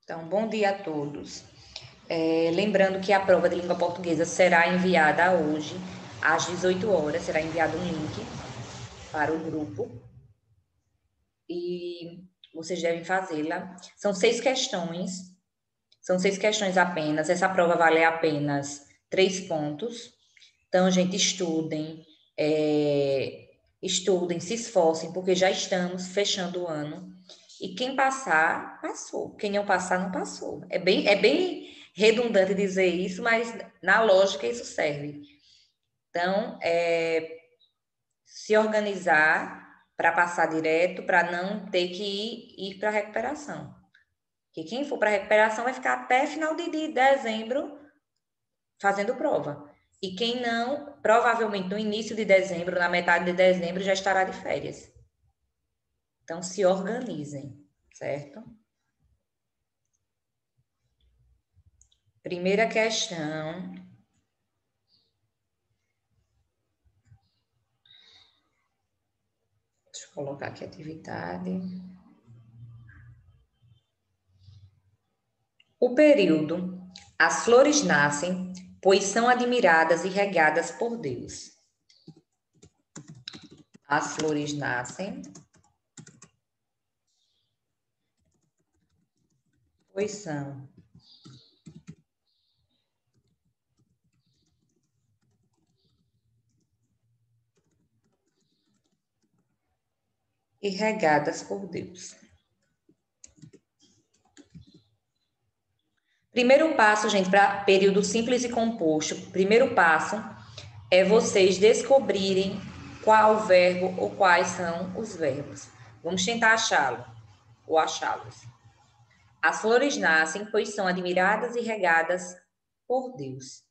Então, bom dia a todos. Lembrando que a prova de língua portuguesa será enviada hoje, às 18 horas, será enviado um link para o grupo e vocês devem fazê-la. São 6 questões apenas. Essa prova vale apenas 3 pontos. Então, gente, estudem, se esforcem, porque já estamos fechando o ano. E quem passar, passou. Quem não passar, não passou. É bem redundante dizer isso, mas na lógica isso serve. Então, se organizar para passar direto, para não ter que ir para a recuperação. Porque quem for para a recuperação vai ficar até final de dezembro fazendo prova. E quem não, provavelmente no início de dezembro, na metade de dezembro, já estará de férias. Então, se organizem, certo? Primeira questão. Deixa eu colocar aqui a atividade. O período. As flores nascem, pois são admiradas e regadas por Deus. As flores nascem, pois são e regadas por Deus. Primeiro passo, gente, para período simples e composto. Primeiro passo é vocês descobrirem qual verbo ou quais são os verbos. Vamos tentar achá-lo ou achá-los. As flores nascem, pois são admiradas e regadas por Deus.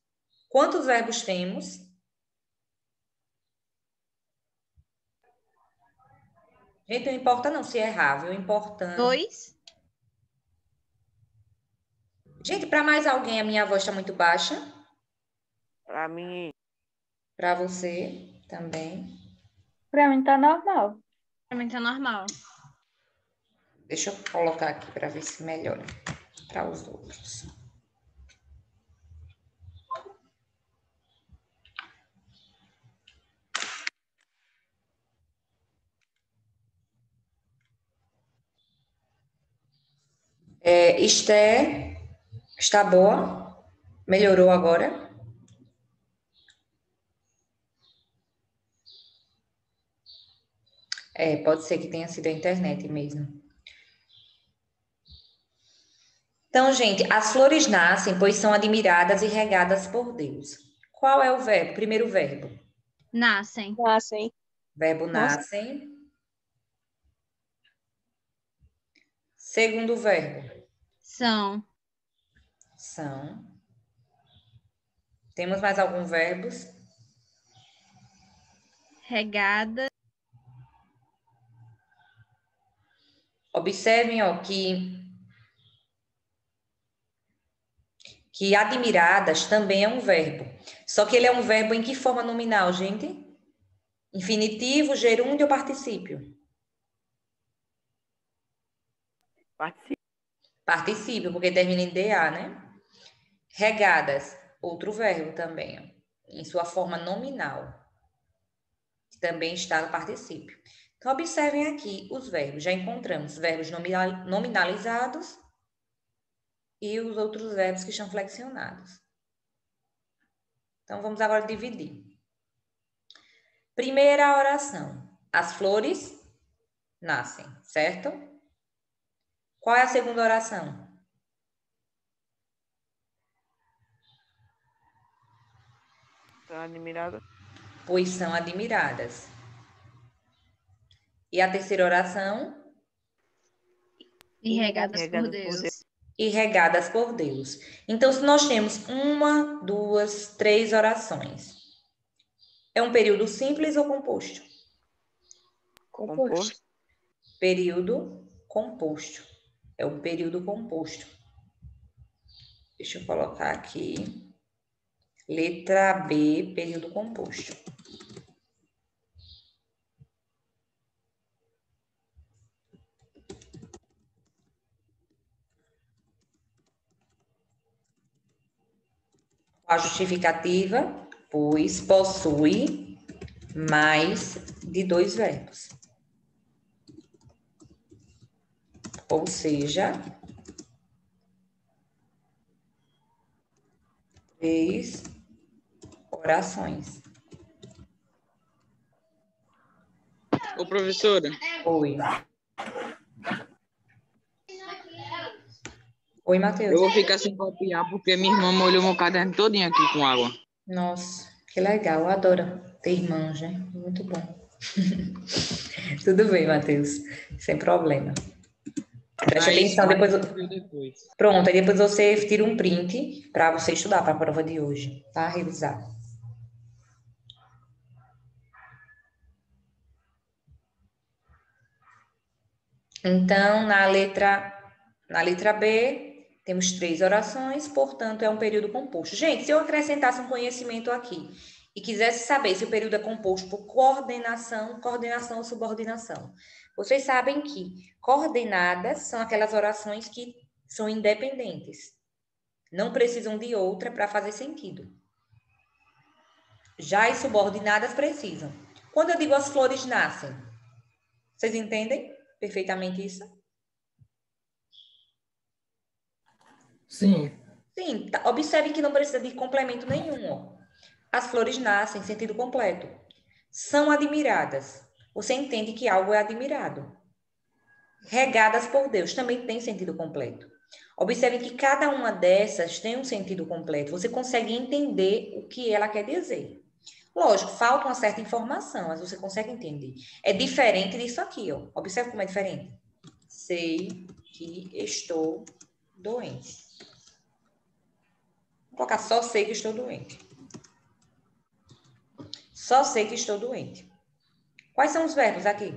Quantos verbos temos? Gente, não importa não se errar, viu? Importante. 2. Gente, para mais alguém a minha voz está muito baixa? Para mim. Para você também. Pra mim tá normal. Pra mim tá normal. Deixa eu colocar aqui para ver se melhora para os outros. Esther, está boa? Melhorou agora? Pode ser que tenha sido a internet mesmo. Então, gente, as flores nascem, pois são admiradas e regadas por Deus. Qual é o verbo? Primeiro verbo. Nascem. Nascem. Verbo Nossa. nascem. Segundo verbo. São. São. Temos mais alguns verbos? Regada. Observem, ó, que admiradas também é um verbo. Só que ele é um verbo em que forma nominal, gente? Infinitivo, gerúndio ou particípio? Particípio, porque termina em DA, né? Regadas, outro verbo também, ó, em sua forma nominal, que também está no particípio. Então, observem aqui os verbos. Já encontramos verbos nominalizados e os outros verbos que estão flexionados. Então, vamos agora dividir. Primeira oração. As flores nascem, certo? Qual é a segunda oração? São admiradas. Pois são admiradas. E a terceira oração? E regadas por Regadas por Deus. E regadas por Deus. Então, se nós temos 1, 2, 3 orações, é um período simples ou composto? Composto. Período composto. É um período composto. Deixa eu colocar aqui. Letra B, período composto. A justificativa, pois possui mais de 2 verbos. Ou seja, 3 orações. Ô, professora, Oi. Oi, eu Matheus. vou ficar sem copiar porque minha irmã molhou meu caderno todinho aqui com água. Nossa, que legal. Eu adoro ter irmãos, né? Muito bom. Tudo bem, Matheus. Sem problema. Preste atenção, Mas depois... eu depois. Pronto, aí depois você tira um print para você estudar para a prova de hoje, tá? Revisar. Então, na letra B, temos 3 orações, portanto, é um período composto. Gente, se eu acrescentasse um conhecimento aqui e quisesse saber se o período é composto por coordenação ou subordinação, vocês sabem que coordenadas são aquelas orações que são independentes. Não precisam de outra para fazer sentido. Já as subordinadas precisam. Quando eu digo as flores nascem, vocês entendem perfeitamente isso? Sim. Sim, observem que não precisa de complemento nenhum. Ó. As flores nascem, sentido completo. São admiradas. Você entende que algo é admirado. Regadas por Deus, também tem sentido completo. Observem que cada uma dessas tem um sentido completo. Você consegue entender o que ela quer dizer. Lógico, falta uma certa informação, mas você consegue entender. É diferente disso aqui, ó. Observe como é diferente. Sei que estou doente. Vou colocar só sei que estou doente. Só sei que estou doente. Quais são os verbos aqui?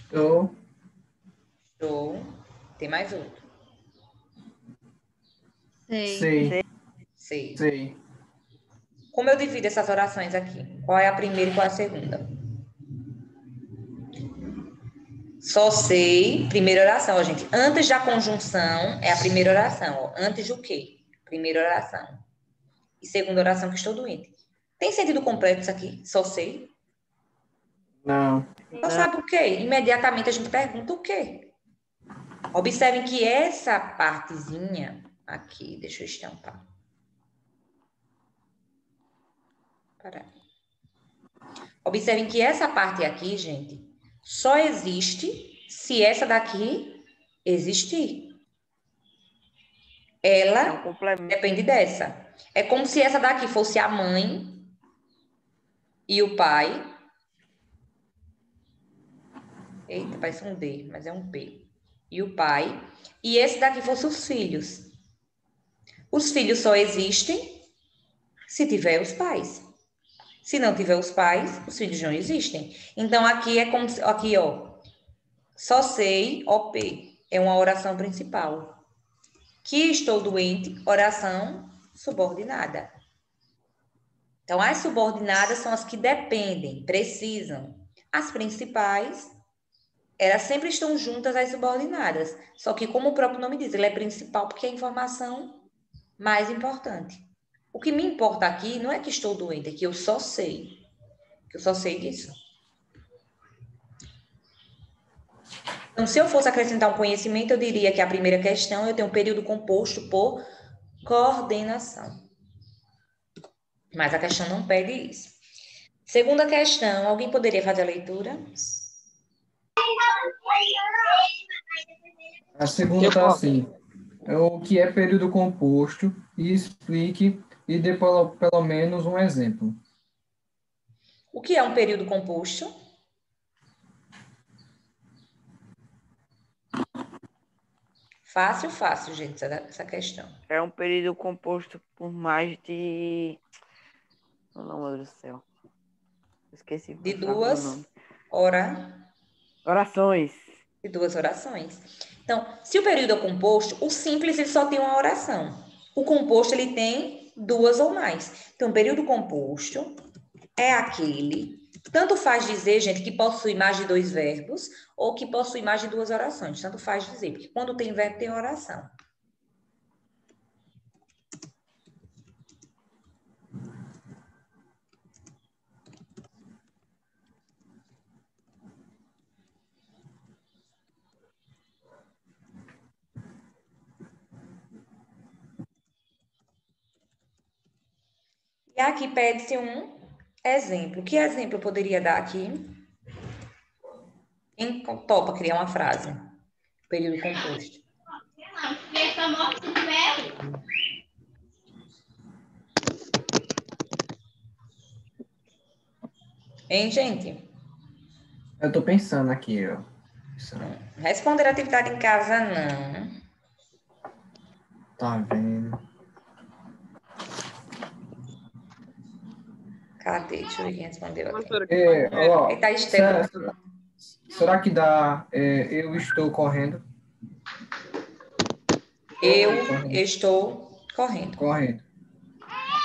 Estou. Estou. Tem mais outro. Sei. Sei. Sei. Como eu divido essas orações aqui? Qual é a primeira e qual é a segunda? Só sei, primeira oração, ó, gente. Antes da conjunção é a primeira oração, ó. Antes do quê? Primeira oração. E segunda oração que estou doente. Tem sentido completo isso aqui? Só sei. Não. Então sabe o quê? Imediatamente a gente pergunta o quê? Observem que essa partezinha aqui, deixa eu estampar. Parar. Observem que essa parte aqui, gente, só existe se essa daqui existir. Ela depende dessa. É como se essa daqui fosse a mãe e o pai. Eita, parece um D, mas é um P. E o pai. E esse daqui fosse os filhos. Os filhos só existem se tiver os pais. Se não tiver os pais, os filhos não existem. Então, aqui é como... Aqui, ó. Só sei, OP. É uma oração principal. Que estou doente, oração subordinada. Então, as subordinadas são as que dependem, precisam. As principais, elas sempre estão juntas às subordinadas. Só que, como o próprio nome diz, ela é principal porque é a informação mais importante. O que me importa aqui não é que estou doente, é que eu só sei. Que eu só sei disso. Então, se eu fosse acrescentar um conhecimento, eu diria que a primeira questão, eu tenho um período composto por coordenação. Mas a questão não pede isso. Segunda questão, alguém poderia fazer a leitura? A segunda está assim. O que é período composto e explique e dê pelo menos um exemplo. O que é um período composto? Fácil, fácil, gente, essa questão. É um período composto por mais de... Oh, não, meu Deus do céu. Esqueci. De duas orações. De duas orações. Então, se o período é composto, o simples ele só tem uma oração. O composto ele tem duas ou mais. Então, o período composto é aquele, tanto faz dizer, gente, que possui mais de 2 verbos ou que possui mais de 2 orações. Tanto faz dizer, porque quando tem verbo tem oração. E aqui pede-se um exemplo. Que exemplo eu poderia dar aqui? Quem topa criar uma frase? Período composto. Hein, gente? Eu tô pensando aqui, ó. Responder a atividade em casa, não. Tá vendo? Cadê? Deixa eu ver quem respondeu aqui. Ó, Eita, Esther. será que dá? Eu estou correndo. Eu estou correndo. Correndo.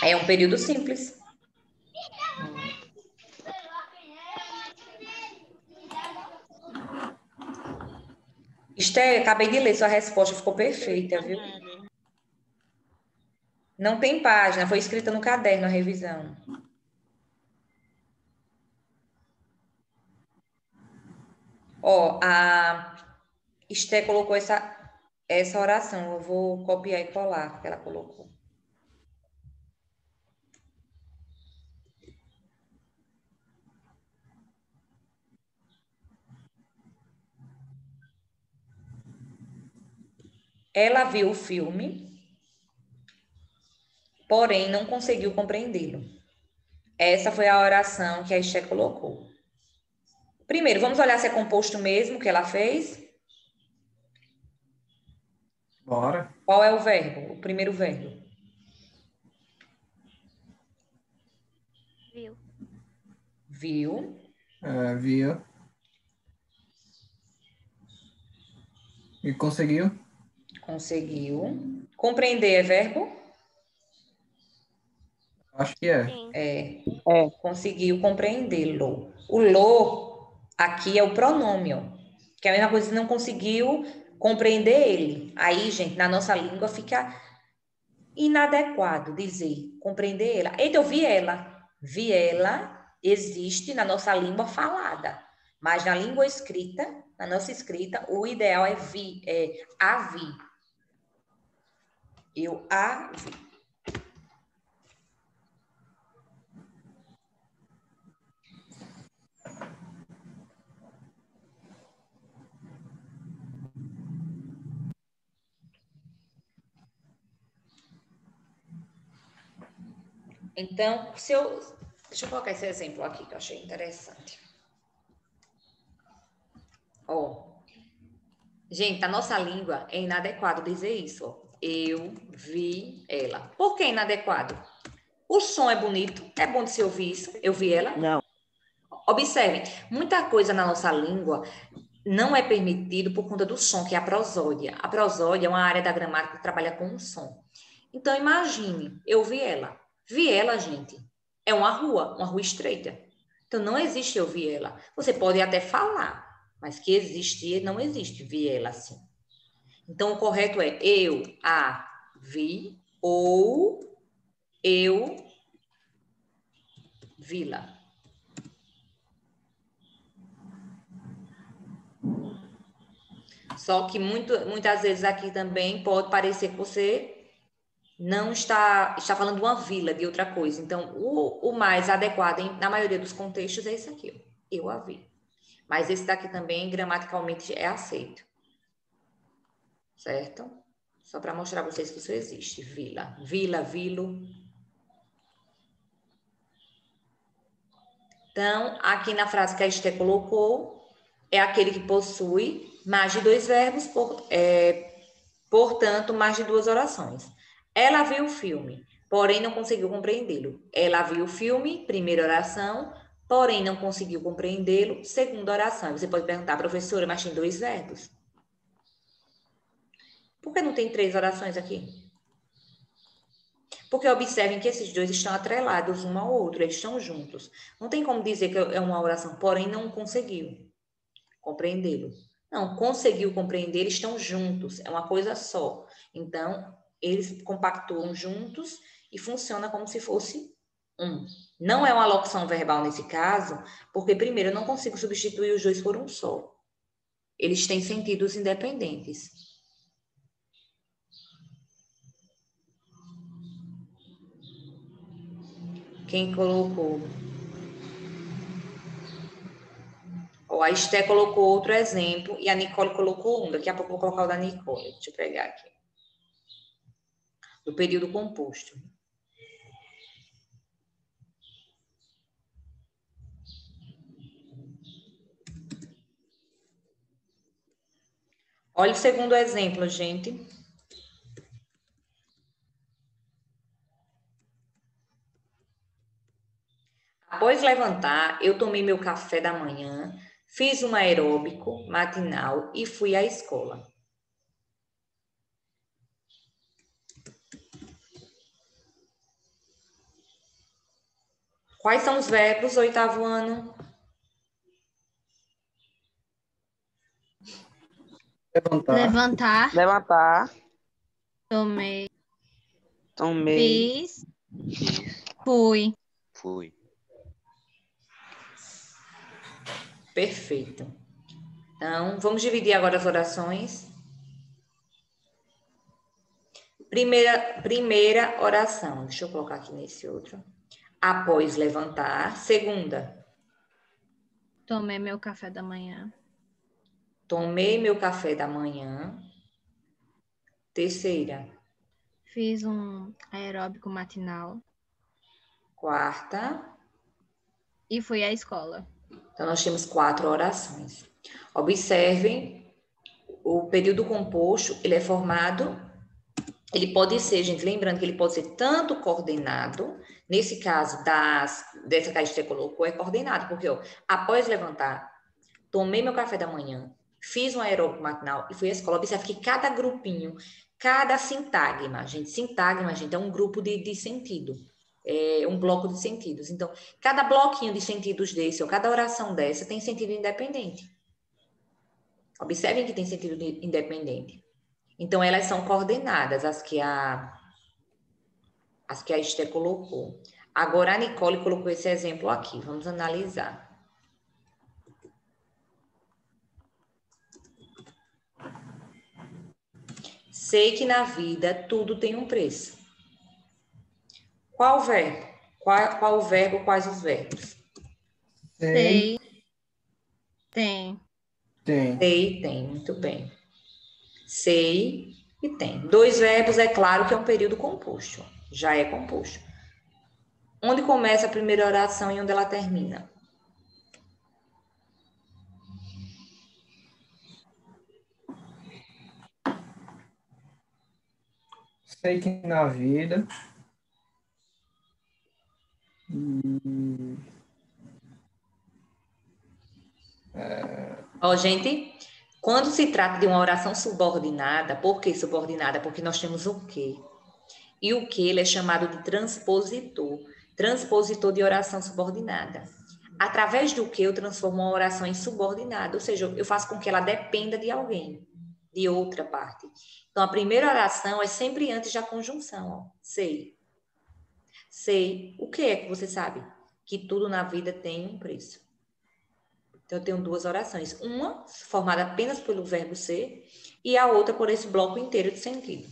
É um período simples. Esther, acabei de ler, sua resposta ficou perfeita, viu? Não tem página, foi escrita no caderno a revisão. Ó, a Esther colocou essa oração, eu vou copiar e colar, que ela colocou. Ela viu o filme, porém não conseguiu compreendê-lo. Essa foi a oração que a Esther colocou. Primeiro, vamos olhar se é composto mesmo que ela fez. Bora. Qual é o verbo? O primeiro verbo. Viu? Viu. Viu. E conseguiu? Conseguiu. Compreender é verbo? Acho que é. Sim. É. É. Conseguiu compreendê-lo. O lo aqui é o pronome, ó, que é a mesma coisa que não conseguiu compreender ele. Aí, gente, na nossa língua fica inadequado dizer compreender ela. Eita, eu vi ela. Vi ela existe na nossa língua falada, mas na língua escrita, na nossa escrita, o ideal é a vi. Eu a vi. Então, deixa eu colocar esse exemplo aqui que eu achei interessante. Ó, gente, na nossa língua é inadequado dizer isso, ó. Eu vi ela. Por que inadequado? O som é bonito, é bom de se ouvir isso. Eu vi ela. Não. Observe, muita coisa na nossa língua não é permitido por conta do som, que é a prosódia. A prosódia é uma área da gramática que trabalha com o som. Então, imagine, eu vi ela. Vi ela, gente, é uma rua estreita. Então, não existe eu vi ela. Você pode até falar, mas que existir não existe, vi ela assim. Então, o correto é eu a vi ou eu vi-la. Só que muitas vezes aqui também pode parecer que você não está falando de uma vila, de outra coisa. Então, o mais adequado, na maioria dos contextos, é esse aqui, ó, eu a vi. Mas esse daqui também, gramaticalmente, é aceito. Certo? Só para mostrar a vocês que isso existe. Vila, vilo. Então, aqui na frase que a Esther colocou, é aquele que possui mais de dois verbos, portanto, mais de duas orações. Ela viu o filme, porém não conseguiu compreendê-lo. Ela viu o filme, primeira oração, porém não conseguiu compreendê-lo, segunda oração. Você pode perguntar, professora, mas tem dois verbos? Por que não tem três orações aqui? Porque observem que esses dois estão atrelados um ao outro, eles estão juntos. Não tem como dizer que é uma oração, porém não conseguiu compreendê-lo. Não, conseguiu compreender, eles estão juntos, é uma coisa só. Então, eles compactuam juntos e funciona como se fosse um. Não é uma locução verbal nesse caso, porque, primeiro, eu não consigo substituir os dois por um só. Eles têm sentidos independentes. Quem colocou? Ó, a Esté colocou outro exemplo e a Nicole colocou um. Daqui a pouco eu vou colocar o da Nicole. Deixa eu pegar aqui. Do período composto. Olha o segundo exemplo, gente. Após levantar, eu tomei meu café da manhã, fiz um aeróbico matinal e fui à escola. Quais são os verbos, oitavo ano? Levantar. Levantar, Levantar, tomei, tomei, fiz, fui. Fui. Perfeito. Então, vamos dividir agora as orações. Primeira oração. Deixa eu colocar aqui nesse outro. Após levantar. Segunda. Tomei meu café da manhã. Tomei meu café da manhã. Terceira. Fiz um aeróbico matinal Quarta. e fui à escola. Então, nós temos 4 orações. Observem, o período composto, ele é formado, ele pode ser, gente, lembrando que ele pode ser tanto coordenado, nesse caso, dessa que a gente colocou, é coordenado, porque, ó, após levantar, tomei meu café da manhã, fiz um aeróbico matinal e fui à escola. Observe que cada grupinho, cada sintagma, gente, é um grupo de sentido. É um bloco de sentidos. Então, cada bloquinho de sentidos desse, ou cada oração dessa, tem sentido independente. Observem que tem sentido independente. Então, elas são coordenadas, as que a Esther colocou. Agora, a Nicole colocou esse exemplo aqui. Vamos analisar. Sei que na vida tudo tem um preço. Qual o verbo? Qual o verbo, quais os verbos? Sei, tem. Tem. Sei, tem, muito bem. Sei e tem. 2 verbos, é claro que é um período composto. Já é composto. Onde começa a primeira oração e onde ela termina? Sei que na vida. Ó, gente, quando se trata de uma oração subordinada, por que subordinada? Porque nós temos o quê? E o que ele é chamado de transpositor. Transpositor de oração subordinada. Através do que eu transformo uma oração em subordinada, ou seja, eu faço com que ela dependa de alguém, de outra parte. Então, a primeira oração é sempre antes da conjunção, ó. Sei. Sei. O que é que você sabe? Que tudo na vida tem um preço. Então, eu tenho 2 orações. Uma formada apenas pelo verbo ser e a outra por esse bloco inteiro de sentido.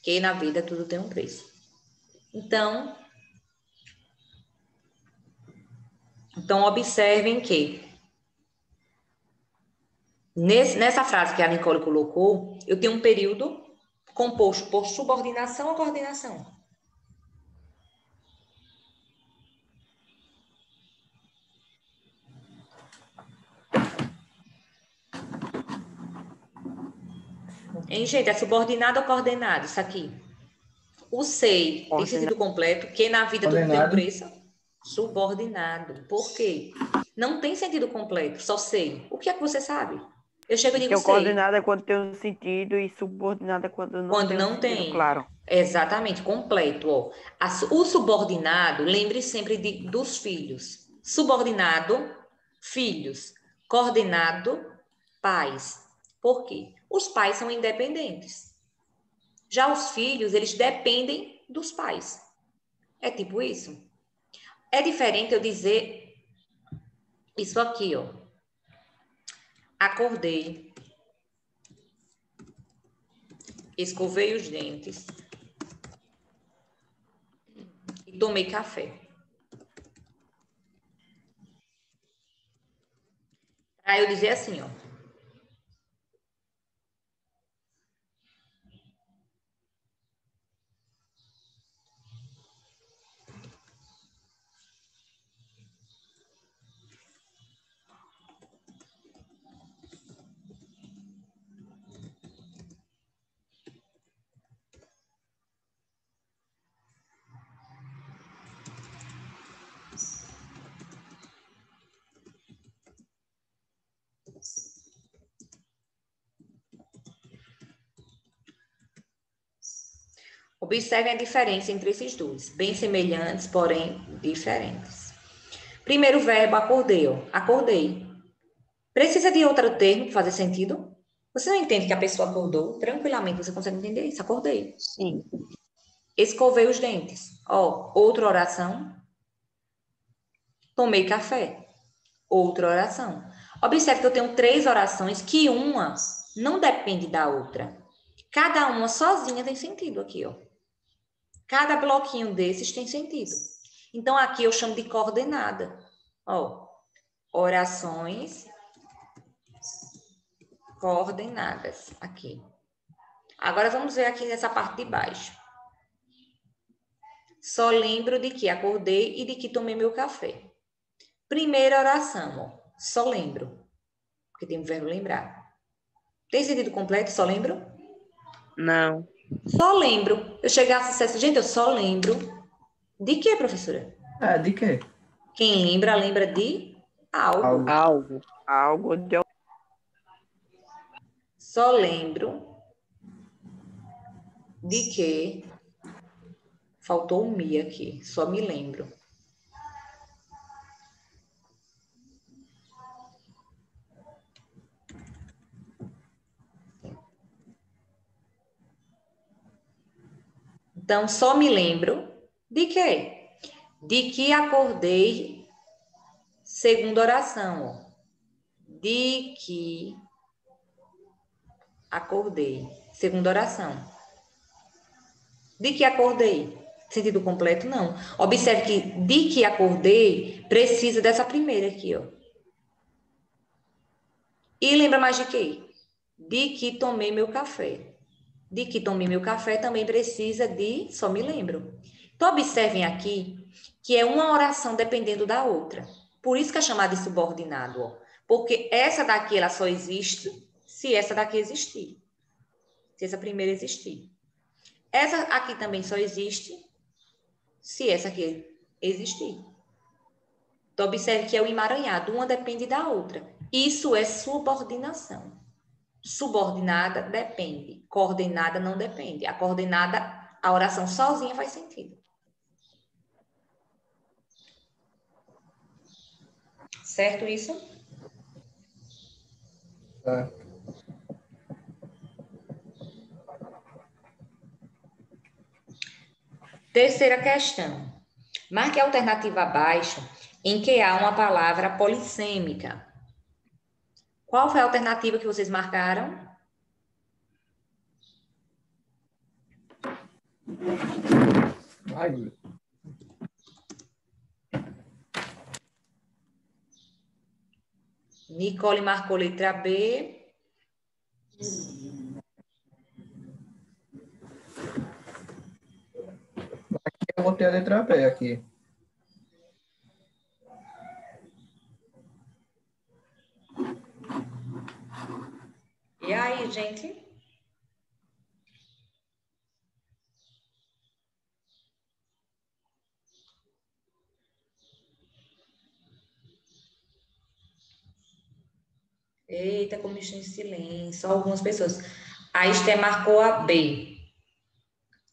Que na vida tudo tem um preço. Então observem que nessa frase que a Nicole colocou, eu tenho um período composto por subordinação ou coordenação. Hein, gente? É subordinado ou coordenado isso aqui? O sei tem sentido completo, que na vida tudo tem um preço. Subordinado. Por quê? Não tem sentido completo, só sei. O que é que você sabe? Eu chego e digo Porque o sei. coordenado é quando tem um sentido e subordinado é quando não tem um sentido claro. Exatamente, completo. Ó. O subordinado, lembre sempre dos filhos. Subordinado, filhos. Coordenado, pais. Por quê? Os pais são independentes. Já os filhos, eles dependem dos pais. É tipo isso. É diferente eu dizer isso aqui, ó. Acordei, escovei os dentes e tomei café. Aí eu dizer assim, ó. Observem a diferença entre esses dois, bem semelhantes, porém diferentes. Primeiro verbo, acordei, ó. Acordei. Precisa de outro termo para fazer sentido? Você não entende que a pessoa acordou? Tranquilamente, você consegue entender isso? Acordei. Sim. Escovei os dentes. Ó, outra oração. Tomei café. Outra oração. Observe que eu tenho 3 orações que uma não depende da outra. Cada uma sozinha tem sentido aqui, ó. Cada bloquinho desses tem sentido. Então, aqui eu chamo de coordenada. Ó, orações coordenadas. Aqui. Agora, vamos ver aqui nessa parte de baixo. Só lembro de que acordei e de que tomei meu café. Primeira oração, ó. Só lembro. Porque tem o verbo lembrar. Tem sentido completo? Só lembro? Não. Só lembro. Eu chegasse e dissesse, gente, eu só lembro. De quê, professora? De quê? Quem lembra, lembra de algo. Algo. Algo de Só lembro de que faltou o mi aqui. Só me lembro. Então, só me lembro de quê? De que acordei, segunda oração, ó. De que acordei, segunda oração. De que acordei? Sentido completo, não. Observe que de que acordei precisa dessa primeira aqui, ó. E lembra mais de quê? De que tomei meu café. De que tomei meu café também precisa de só me lembro. Então, observem aqui que é uma oração dependendo da outra. Por isso que é chamada de subordinado, ó. Porque essa daqui, ela só existe se essa daqui existir. Se essa primeira existir. Essa aqui também só existe se essa aqui existir. Então, observe que é o emaranhado. Uma depende da outra. Isso é subordinação. Subordinada depende. Coordenada não depende. A coordenada, a oração sozinha faz sentido. Certo isso? Certo. Terceira questão. Marque a alternativa abaixo em que há uma palavra polissêmica. Qual foi a alternativa que vocês marcaram? Ai, Nicole marcou letra B. eu botei a letra B aqui. E aí, gente? Eita, como estou em silêncio. Só algumas pessoas. A Esté marcou a B.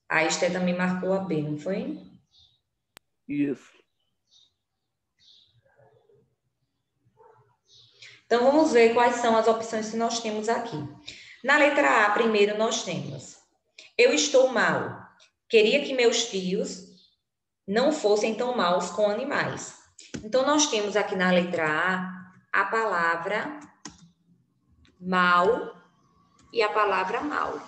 A Esté também marcou a B, não foi? isso. Então, vamos ver quais são as opções que nós temos aqui. Na letra A, primeiro, nós temos: eu estou mal. Queria que meus tios não fossem tão maus com animais. Então, nós temos aqui na letra A palavra mal e a palavra mal.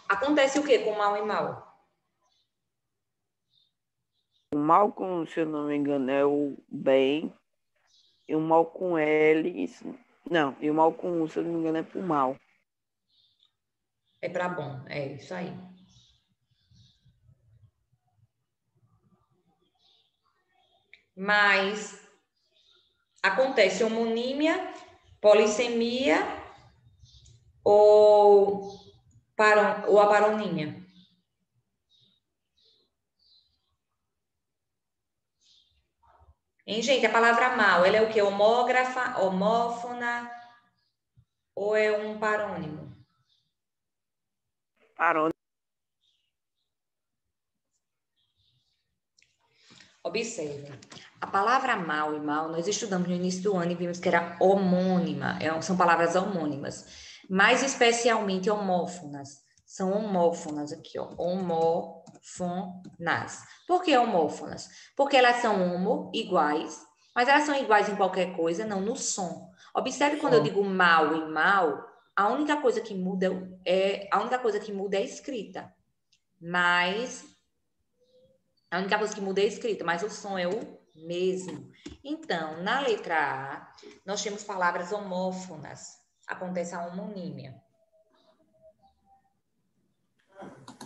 Acontece o que com mal e mal? O mal, se eu não me engano, é o bem. E o mal com L, isso. Não, e o mal com U, se eu não me engano, é pro mal. É para bom, é isso aí. Mas acontece homonímia, polissemia ou, ou a paronímia? Hein, gente? A palavra mal, ela é o quê? Homógrafa, homófona ou é um parônimo? Parou. Observe, a palavra mal e mal, nós estudamos no início do ano e vimos que era homônima, são palavras homônimas, mais especialmente homófonas. São homófonas aqui, ó, homófonas. Por que homófonas? Porque elas são homo, iguais, mas elas são iguais em qualquer coisa, não no som. Observe quando eu digo mal e mal, a única coisa que muda é a escrita, mas a única coisa que muda é a escrita, mas o som é o mesmo. Então, na letra A, nós temos palavras homófonas. Acontece a homonímia.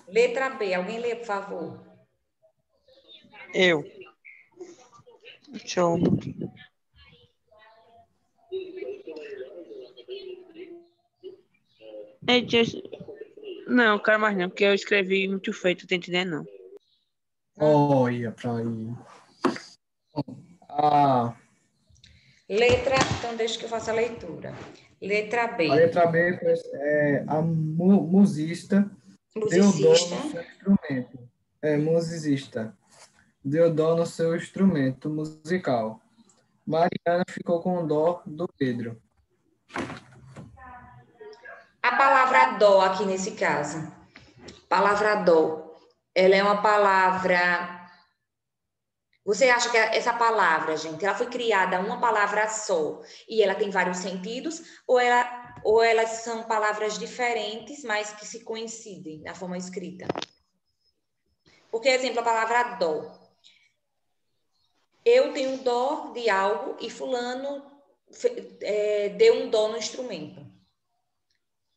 Letra B, alguém lê, por favor. Eu. Show. Não, quero mais não, porque eu escrevi muito feito, tá entendendo não? Olha pra aí. A, Então deixa que eu faça a leitura. Letra a B, letra B é a musista deu dó musicista. no seu instrumento. É, musicista. Deu dó no seu instrumento musical. Mariana ficou com dó do Pedro. A palavra dó aqui nesse caso. Palavra dó. Ela é uma palavra. Você acha que essa palavra, gente, ela foi criada uma palavra só e ela tem vários sentidos? Ou elas são palavras diferentes, mas que se coincidem na forma escrita? Porque, exemplo, a palavra dó. Eu tenho dó de algo e fulano deu um dó no instrumento.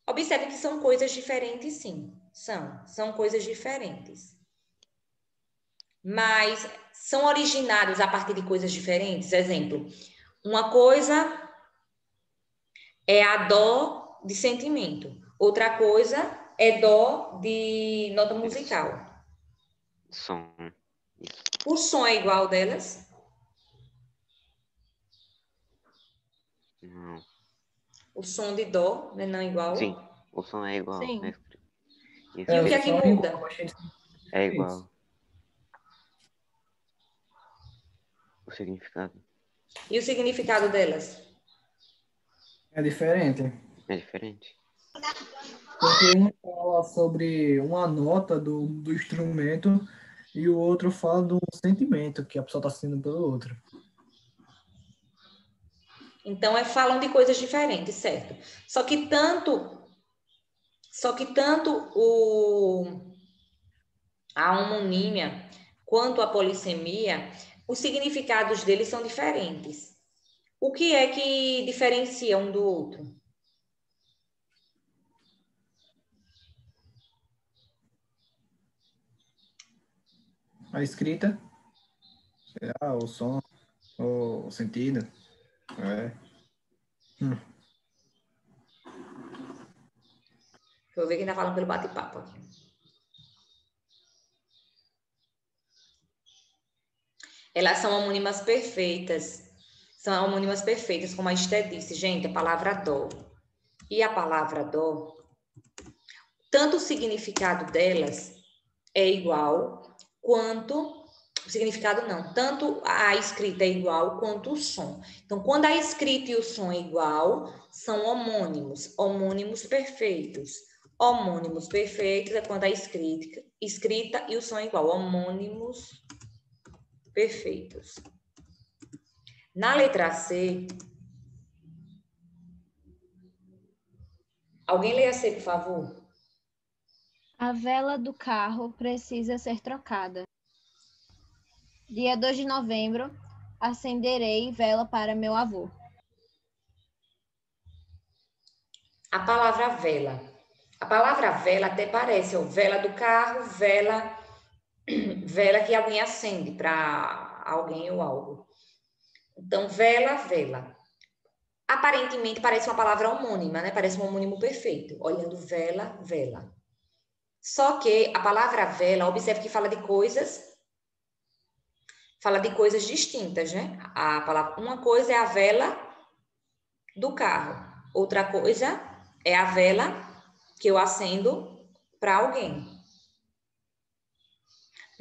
Observe que são coisas diferentes, sim. São coisas diferentes. Mas são originados a partir de coisas diferentes. Exemplo, uma coisa é a dó de sentimento. Outra coisa é dó de nota musical. Som. O som é igual delas? Não. O som de dó não é igual? Sim, o som é igual. Sim. E o que é que muda? É igual. O significado E o significado delas? É diferente. é diferente. Porque um fala sobre uma nota do instrumento e o outro fala do sentimento que a pessoa está sentindo pelo outro. Então, falam de coisas diferentes, certo? Só que tanto a homonímia quanto a polissemia, os significados deles são diferentes. O que é que diferencia um do outro? A escrita, o som, o sentido. É. Vou ver quem está falando pelo bate-papo aqui. Elas são homônimas perfeitas. São homônimas perfeitas, como a Esté disse. Gente, a palavra dó e a palavra dó, tanto o significado delas é igual, quanto... O significado não. Tanto a escrita é igual, quanto o som. Então, quando a escrita e o som é igual, são homônimos. Homônimos perfeitos. Homônimos perfeitos é quando a escrita e o som é igual. Homônimos perfeitos. Na letra C, alguém lê a C, por favor? A vela do carro precisa ser trocada. Dia 2 de novembro, Acenderei vela para meu avô. A palavra vela. A palavra vela até parece, ó, vela do carro, vela, vela que alguém acende para alguém ou algo. Então, vela, vela. Aparentemente parece uma palavra homônima, né? Parece um homônimo perfeito. Olhando vela, vela. Só que a palavra vela, observe que fala de coisas distintas, né? A palavra, uma coisa é a vela do carro, outra coisa é a vela que eu acendo para alguém.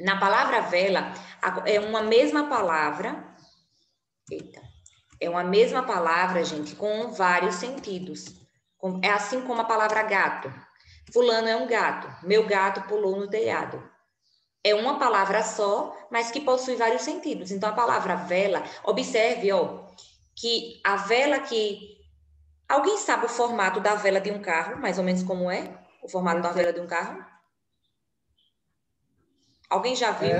Na palavra vela, é uma mesma palavra, é uma mesma palavra, gente, com vários sentidos. É assim como a palavra gato. Fulano é um gato, meu gato pulou no telhado. É uma palavra só, mas que possui vários sentidos. Então, a palavra vela, observe, ó, que a vela que... Alguém sabe o formato da vela de um carro, mais ou menos como é? O formato da vela de um carro? Alguém já viu?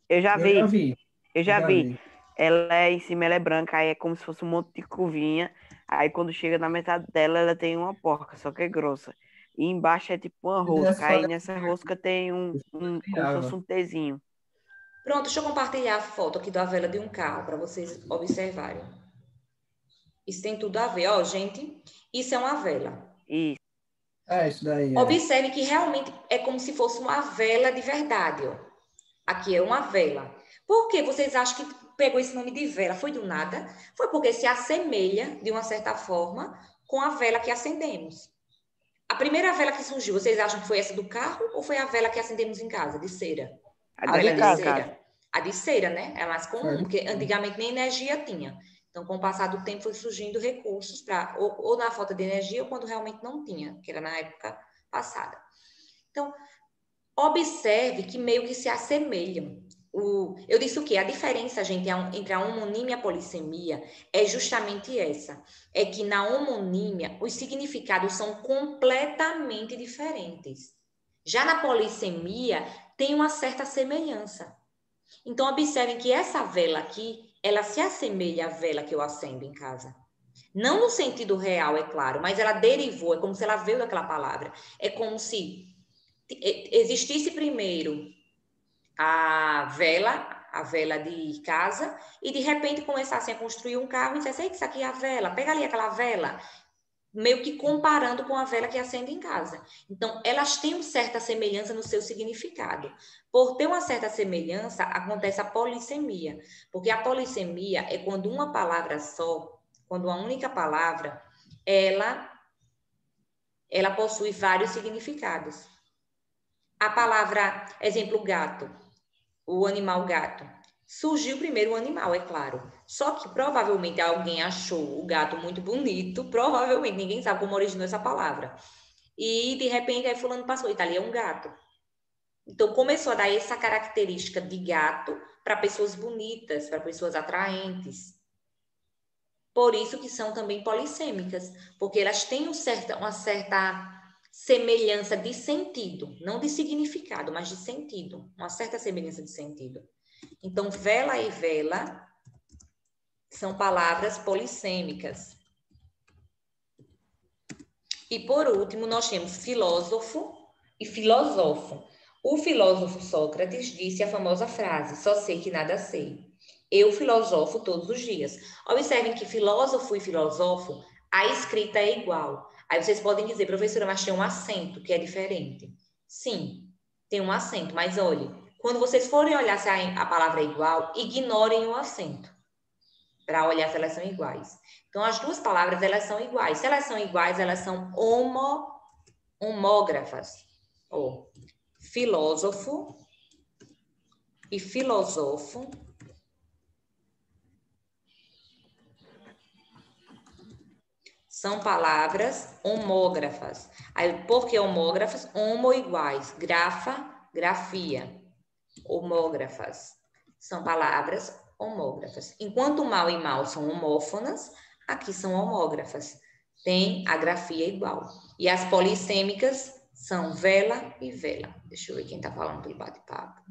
Eu já Eu já vi. vi. Eu já Já vi. vi. Ela é em cima, ela é branca, aí é como se fosse um monte de curvinha. Aí quando chega na metade dela, ela tem uma porca, só que é grossa. E embaixo é tipo uma rosca. Aí nessa rosca tem como se fosse um Tzinho. Pronto, deixa eu compartilhar a foto aqui da vela de um carro para vocês observarem. Isso tem tudo a ver, ó, gente. Isso é uma vela. Isso. Isso daí. Observe que realmente é como se fosse uma vela de verdade, ó. Aqui é uma vela. Por que vocês acham que pegou esse nome de vela? Foi do nada? Foi porque se assemelha, de uma certa forma, com a vela que acendemos. A primeira vela que surgiu, vocês acham que foi essa do carro ou foi a vela que acendemos em casa, de cera? A vela de cera. A de cera, né? É mais comum, porque antigamente nem energia tinha. Então, com o passar do tempo, foi surgindo recursos para ou na falta de energia ou quando realmente não tinha, que era na época passada. Então, observe que meio que se assemelham. Eu disse o quê? A diferença, gente, entre a homonímia e a polissemia é justamente essa. É que na homonímia, os significados são completamente diferentes. Já na polissemia, tem uma certa semelhança. Então, observem que essa vela aqui, ela se assemelha à vela que eu acendo em casa. Não no sentido real, é claro, mas ela derivou, é como se ela veio daquela palavra. É como se existisse primeiro a vela de casa, e de repente começassem a construir um carro e dissessem, isso aqui é a vela, pega ali aquela vela, meio que comparando com a vela que acende em casa. Então, elas têm uma certa semelhança no seu significado. Por ter uma certa semelhança, acontece a polissemia, porque a polissemia é quando uma palavra só, quando uma única palavra, ela possui vários significados. A palavra, exemplo, gato, o animal gato. Surgiu primeiro o animal, é claro. Só que provavelmente alguém achou o gato muito bonito, provavelmente, ninguém sabe como originou essa palavra. E de repente aí fulano passou, e tá ali é um gato. Então começou a dar essa característica de gato para pessoas bonitas, para pessoas atraentes. Por isso que são também polissêmicas, porque elas têm uma certa semelhança de sentido, não de significado, mas de sentido, uma certa semelhança de sentido. Então, vela e vela são palavras polissêmicas. E, por último, nós temos filósofo e filosofo. O filósofo Sócrates disse a famosa frase, só sei que nada sei. Eu filosofo todos os dias. Observem que filósofo e filosofo, a escrita é igual. Aí vocês podem dizer, professora, mas tem um acento que é diferente. Sim, tem um acento, mas olhe, quando vocês forem olhar se a palavra é igual, ignorem o acento, para olhar se elas são iguais. Então, as duas palavras, elas são iguais. Se elas são iguais, elas são homógrafas. Ou filósofo e filosofo são palavras homógrafas. Aí, por que homógrafas? Homo iguais, grafia. Homógrafas. São palavras homógrafas. Enquanto mal e mal são homófonas, aqui são homógrafas. Tem a grafia igual. E as polissêmicas são vela e vela. Deixa eu ver quem está falando pelo bate-papo.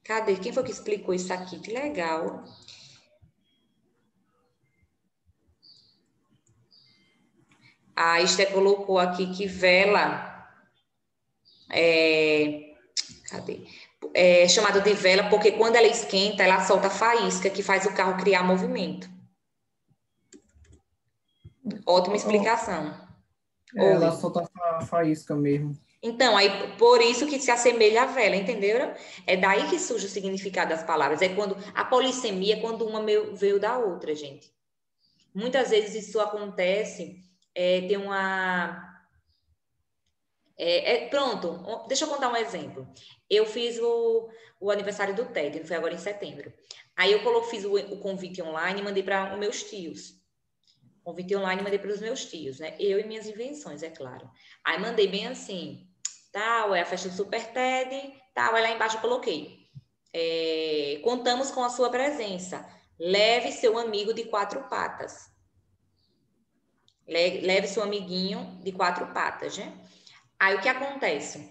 Cadê? Quem foi que explicou isso aqui? Que legal. A Esther colocou aqui que vela cadê? É chamado de vela porque quando ela esquenta, ela solta faísca que faz o carro criar movimento. Ótima explicação. Ela Oi. solta faísca mesmo. Então, aí por isso que se assemelha à vela, entenderam? É daí que surge o significado das palavras. É quando a polissemia é quando uma veio da outra, gente. Muitas vezes isso acontece, tem uma pronto, deixa eu contar um exemplo. Eu fiz o aniversário do TED, foi agora em setembro. Aí eu fiz o convite online e mandei para os meus tios. Convite online mandei para os meus tios, né? Eu e minhas invenções, é claro. Aí mandei bem assim, tal, é a festa do Super TED, tal, aí lá embaixo eu coloquei. Contamos com a sua presença. Leve seu amigo de 4 patas. Leve seu amiguinho de 4 patas, né? Aí o que acontece?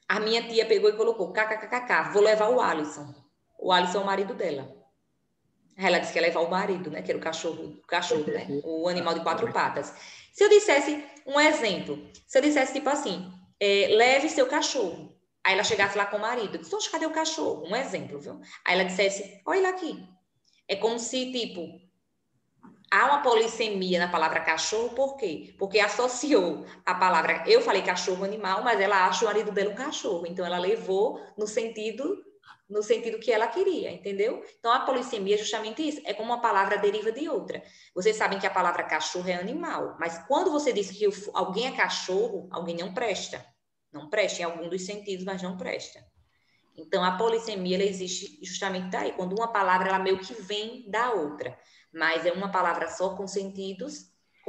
A minha tia pegou e colocou kkkk, vou levar o Alisson. O Alisson é o marido dela. Ela disse que ia levar o marido, né? Que era o cachorro, né? O animal de 4 patas. Se eu dissesse um exemplo, se eu dissesse tipo assim, leve seu cachorro. Aí ela chegasse lá com o marido, disse, oxe, cadê o cachorro? Um exemplo, viu? Aí ela dissesse, olha ele aqui. É como se, tipo, há uma polissemia na palavra cachorro, por quê? Porque associou a palavra, eu falei cachorro animal, mas ela acha o marido dela um cachorro, então ela levou no sentido que ela queria, entendeu? Então a polissemia é justamente isso, é como uma palavra deriva de outra. Vocês sabem que a palavra cachorro é animal, mas quando você diz que alguém é cachorro, alguém não presta. Não presta em algum dos sentidos, mas não presta. Então, a polissemia ela existe justamente daí, quando uma palavra ela meio que vem da outra, mas é uma palavra só com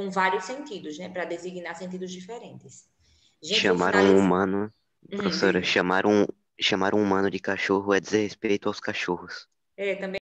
vários sentidos, né, para designar sentidos diferentes. Gente, vou Chamaram um finalizar. humano, professora, Diga. chamar um humano de cachorro é desrespeito aos cachorros. Também